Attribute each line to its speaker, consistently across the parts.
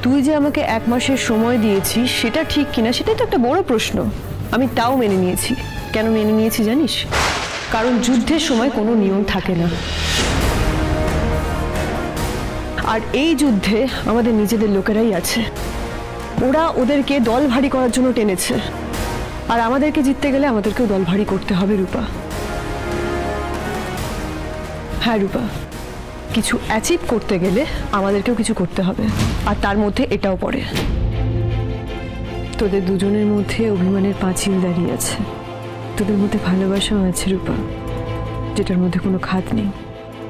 Speaker 1: তুই যে আমাকে 1 মাসের সময় দিয়েছিস সেটা ঠিক কিনা সেটাই তো একটা বড় প্রশ্ন। আমি তাও মেনে নিয়েছি। কেন মেনে নিয়েছি জানিস? কারণ যুদ্ধের সময় কোনো নিয়ম থাকে না, আর এই যুদ্ধে আমাদের নিজেদের লোকেরাই আছে। ওরা ওদেরকে দল ভারী করার জন্য টেনেছে, আর আমাদেরকে জিততে গেলে আমাদেরকেও দল ভারী করতে হবে রূপা। হ্যাঁ রূপা, কিছু অ্যাচিভ করতে গেলে আমাদেরকেও কিছু করতে হবে, আর তার মধ্যে এটাও পড়ে। তোদের দুজনের মধ্যে অভিমানের পাঁচিল দাঁড়িয়ে আছে, তোদের মধ্যে ভালোবাসাও আছে রূপা, যেটার মধ্যে কোনো খাদ নেই।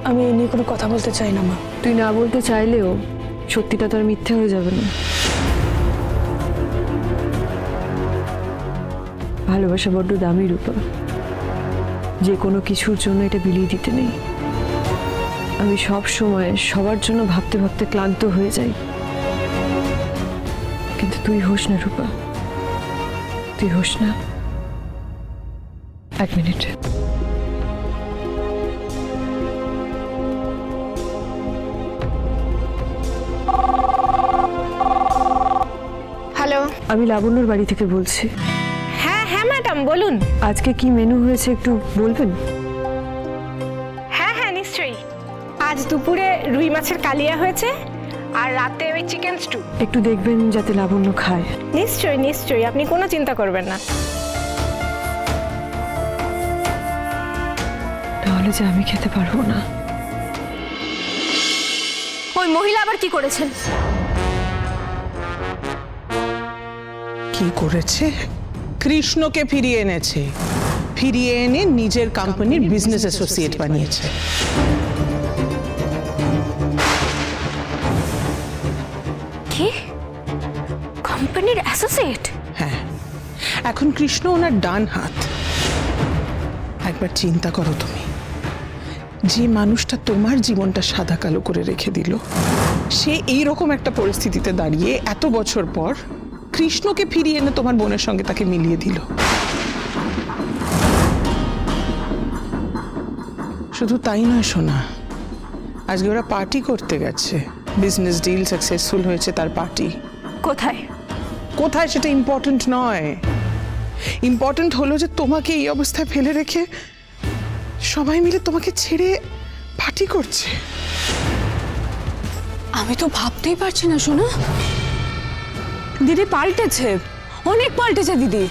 Speaker 2: আমি এ নিয়ে কোনো কথা বলতে চাই না মা।
Speaker 1: তুই না বলতে চাইলেও সত্যিটা তো আর মিথ্যে হয়ে যাবে না। ভালোবাসা বড্ড দামি রূপা, যে কোনো কিছুর জন্য এটা বিলিয়ে দিতে নেই। আমি সব সময় সবার জন্য ভাবতে ভাবতে ক্লান্ত হয়ে যাই, কিন্তু তুই হোস না রূপা, তুই হোস না। 1 মিনিট।
Speaker 2: হ্যালো,
Speaker 1: আমি লাবণ্যর বাড়ি থেকে বলছি।
Speaker 2: হ্যাঁ হ্যাঁ ম্যাডাম বলুন।
Speaker 1: আজকে কি মেনু হয়েছে একটু বলবেন?
Speaker 2: হ্যাঁ হ্যাঁ নিশ্চয়ই। আজ দুপুরে রুই মাছের কালিয়া হয়েছে, আর রাতে ওই চিকেন স্টু।
Speaker 1: একটু দেখবেন যাতে লাবণ্য খায়।
Speaker 2: নিশ্চয়ই নিশ্চয়ই, আপনি কোনো চিন্তা করবেন না।
Speaker 1: তাহলে যে আমি খেতে পারবো না।
Speaker 3: ওই মহিলা আবার কি করেছেন?
Speaker 4: কি করেছে? কৃষ্ণকে ফিরিয়ে এনেছে, ফিরিয়ে এনে নিজের কোম্পানির বিজনেস অ্যাসোসিয়েট বানিয়েছে।
Speaker 3: কি? কোম্পানির অ্যাসোসিয়েট?
Speaker 4: হ্যাঁ, এখন কৃষ্ণ ওনার ডান হাত। একবার চিন্তা করো তুমি, যে মানুষটা তোমার জীবনটা সাদা কালো করে রেখে দিল, সে এইরকম একটা পরিস্থিতিতে দাঁড়িয়ে এত বছর পর কৃষ্ণকে ফিরিয়ে এনে তোমার বোনের সঙ্গে তাকে মিলিয়ে দিল। শুধু তাই নয় সোনা, আজকে ওরা পার্টি করতে গেছে। বিজনেস ডিল সাকসেসফুল হয়েছে, তার পার্টি।
Speaker 3: কোথায়?
Speaker 4: কোথায় সেটা ইম্পর্টেন্ট নয়, ইম্পর্টেন্ট হলো যে তোমাকে এই অবস্থায় ফেলে রেখে সবাই মিলে তোমাকে ছেড়ে পার্টি করছে।
Speaker 2: আমি তো ভাবতেই পারছি না সোনা। দিদি পাল্টেছে, অনেক পাল্টেছে দিদি,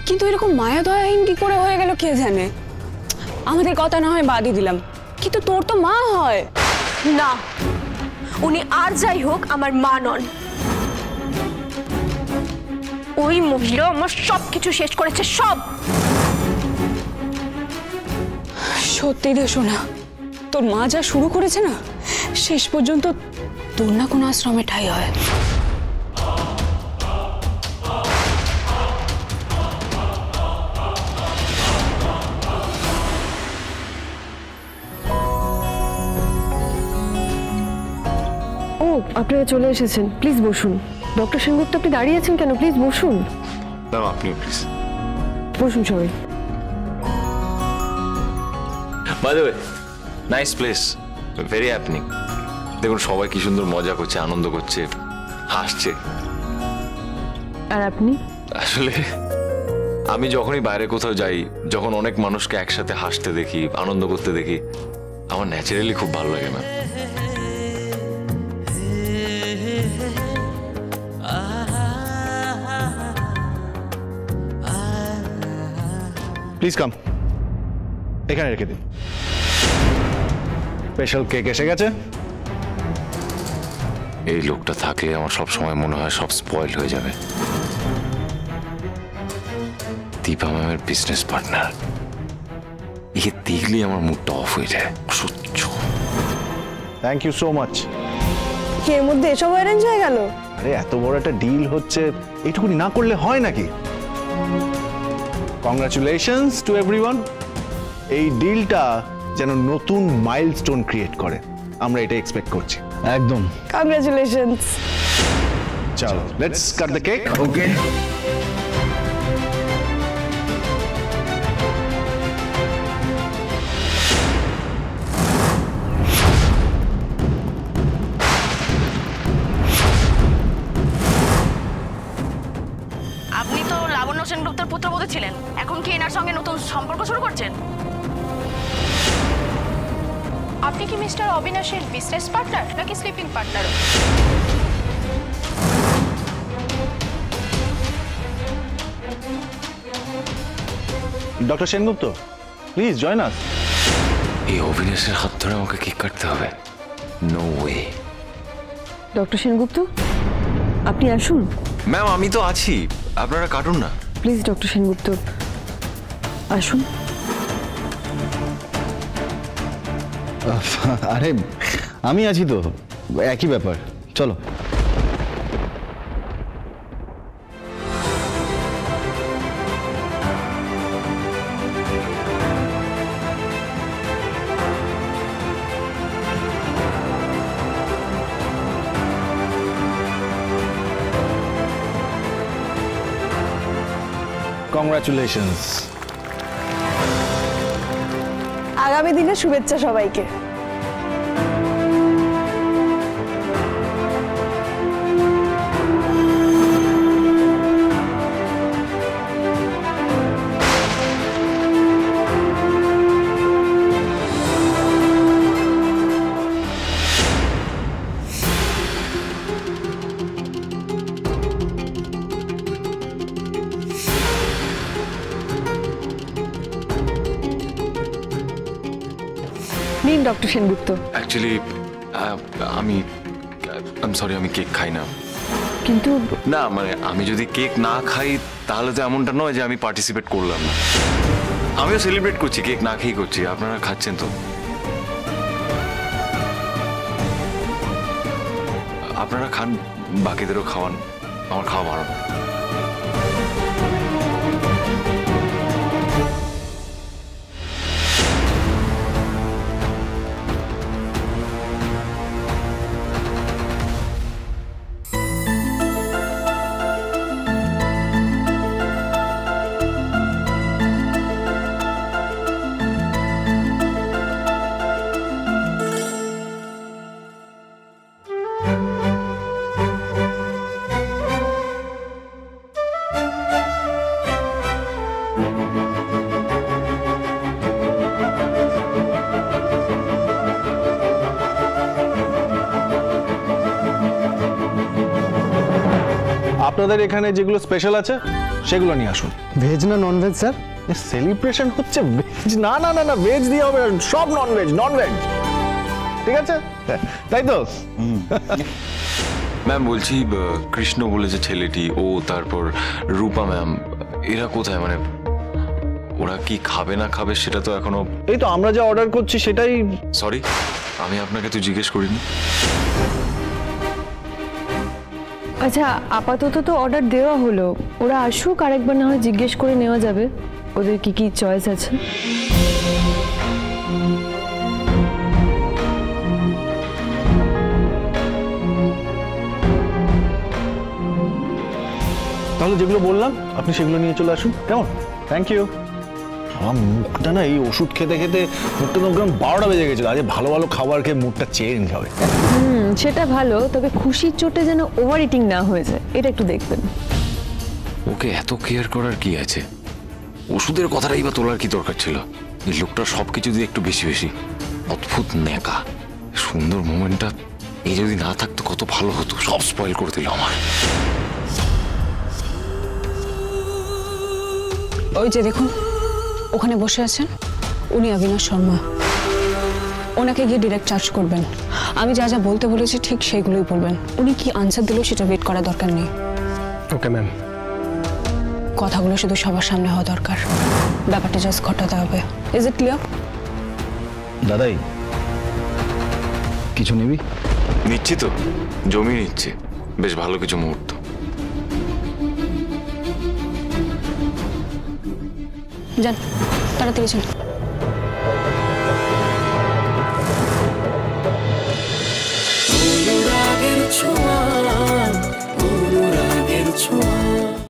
Speaker 2: কিন্তু এরকম মায়া দয়াহীন কি করে হয়ে গেল কে জানে। আমাদের কথা না হয় বাদই দিলাম, কিন্তু তোর তো মা হয়
Speaker 3: না, উনি আর যাই হোক আমার মা নন। ওই মহিলা আমার সবকিছু শেষ করেছে, সব।
Speaker 2: সত্যি রে সোনা, তোর মা যা শুরু করেছে না, শেষ পর্যন্ত তোর না কোনো আশ্রমে ঠাঁই হয়।
Speaker 1: ও, আপনারা চলে এসেছেন, প্লিজ বসুন। ডক্টর সেনগুপ্ত, আপনি দাঁড়িয়ে আছেন কেন? প্লিজ বসুন।
Speaker 5: ম্যাম আপনিও প্লিজ
Speaker 1: বসুন সবাই।
Speaker 5: By the way, nice place, very happening. দেখুন সবাই কি সুন্দর মজা করছে, আনন্দ করছে, হাসছে।
Speaker 1: আর আপনি?
Speaker 5: আসলে আমি যখনই বাইরে কোথাও যাই, যখন অনেক মানুষকে একসাথে হাসতে দেখি, আনন্দ করতে দেখি, আমার ন্যাচারালি খুব ভালো লাগে ম্যাম।
Speaker 6: প্লিজ কাম, এখানে রেখে দিন। স্পেশাল কেক এসে গেছে।
Speaker 5: এই লোকটা থাকলে আমার সব সময় মনে হয় সব স্পয়েল হয়ে যাবে। দীপা ম্যামের বিজনেস পার্টনার, একে দেখলেই আমার মুডটা অফ হয়ে যায়। অসহ্য।
Speaker 6: Thank you so much.
Speaker 2: কি এর মধ্যে এসব অ্যারেঞ্জ হয়ে গেল?
Speaker 6: আরে এত বড় একটা ডিল হচ্ছে, এইটুকুনি না করলে হয় নাকি? Congratulations to everyone. এই ডিলটা যেন নতুন মাইলস্টোন ক্রিয়েট করে, আমরা এটা এক্সপেক্ট করছি। একদম।
Speaker 2: কংগ্রাচুলেশনস।
Speaker 6: চলো, লেটস কাট দ্য কেক।
Speaker 5: ওকে।
Speaker 3: সেনগুপ্তের পুত্রবধূ ছিলেন, এখন কি এনার সঙ্গে নতুন সম্পর্ক শুরু করছেন?
Speaker 7: আপনি কি মিস্টার অবিনাশের বিজনেস পার্টনার নাকি sleeping partner?
Speaker 6: Doctor Sengupta, please join us.
Speaker 5: এই অবিনাশের হাত ধরে আমাকে কেক কাটতে হবে? No way.
Speaker 1: ডক্টর সেনগুপ্ত, আপনি আসুন।
Speaker 5: ম্যাম আমি তো আছি, আপনারা কাটুন না।
Speaker 1: প্লিজ ডক্টর সেনগুপ্ত আসুন।
Speaker 8: আরে আমি আছি তো, একই ব্যাপার, চলো।
Speaker 6: কংগ্রাচুলেশনস।
Speaker 1: আগামী দিনে শুভেচ্ছা সবাইকে। নিন ডক্টর সেনগুপ্ত।
Speaker 5: অ্যাকচুয়ালি আমি সরি, আমি কেক খাই না।
Speaker 1: কিন্তু
Speaker 5: না মানে আমি যদি কেক না খাই তাহলে তো এমনটা নয় যে আমি পার্টিসিপেট করলাম না। আমিও সেলিব্রেট করছি, কেক না খেয়েই করছি। আপনারা খাচ্ছেন তো? আপনারা খান, বাকিদেরও খাওয়ান, আমার খাওয়া বাড়ান।
Speaker 6: আপনাদের এখানে যেগুলো স্পেশাল আছে সেগুলো নিয়ে আসুন।
Speaker 8: ভেজ না নন ভেজ স্যার?
Speaker 6: সেলিব্রেশন হচ্ছে, ভেজ না না না না, ভেজ দিয়ে হবে, সব নন ভেজ, নন ভেজ, ঠিক আছে? তাই তো?
Speaker 5: ম্যাম বলছি, কৃষ্ণ বলে যে ছেলেটি, ও তারপর রূপা ম্যাম, এরা কোথায়? মানে ওরা কি খাবে না খাবে সেটা তো এখনো।
Speaker 6: এই তো আমরা যা অর্ডার করছি সেটাই।
Speaker 5: সরি, আমি আপনাকে তো জিজ্ঞেস করিনি।
Speaker 1: আচ্ছা, আপাতত তো অর্ডার দেওয়া হলো, ওরা আসুক, আরেকবার না হয় জিজ্ঞেস করে নেওয়া যাবে ওদের কি কি চয়েস আছে।
Speaker 6: তাহলে যেগুলো বললাম আপনি সেগুলো নিয়ে চলে আসুন, কেমন? Thank you. আমার মুখটা না, এই ওষুধ খেতে খেতে মুখটা তো 12টা বেজে গেছিল। আজ ভালো ভালো খাবার খেয়ে মুখটা চেঞ্জ হবে।
Speaker 1: সেটা ভালো, তবে খুশির চোটে যেন ওভার ইটিং না হয়ে যায়, এটা একটু দেখবেন।
Speaker 5: ওকে এত কেয়ার করার কি আছে? ওষুধের কথাটাই বা তোলার কি দরকার ছিল? এই লোকটা সবকিছু দিয়ে একটু বেশি বেশি অদ্ভুত ন্যাকা। সুন্দর মোমেন্টটা এই যদি না থাকতো কত ভালো হতো, সব স্পয়েল করে দিল আমার।
Speaker 2: ওই যে দেখুন, ওখানে বসে আছেন, উনি অবিনাশ শর্মা। ওনাকে গিয়ে ডিরেক্ট চার্জ করবেন। আমি যা যা বলতে বলেছি ঠিক সেইগুলোই বলবেন। উনি কি আনসার দিলেও সেটা ওয়েট করা দরকার নেই।
Speaker 8: Okay ma'am.
Speaker 2: কথাগুলো শুধু সবার সামনে হওয়া দরকার, ব্যাপারটা জাস্ট ঘটাতে হবে। Is it clear?
Speaker 8: দাদাই কিছু নিবি?
Speaker 5: নিচ্ছি তো, জমি নিচ্ছে, বেশ ভালো কিছু মুহূর্ত।
Speaker 2: যান, তাড়াতাড়ি যান।
Speaker 9: ছোঁয়া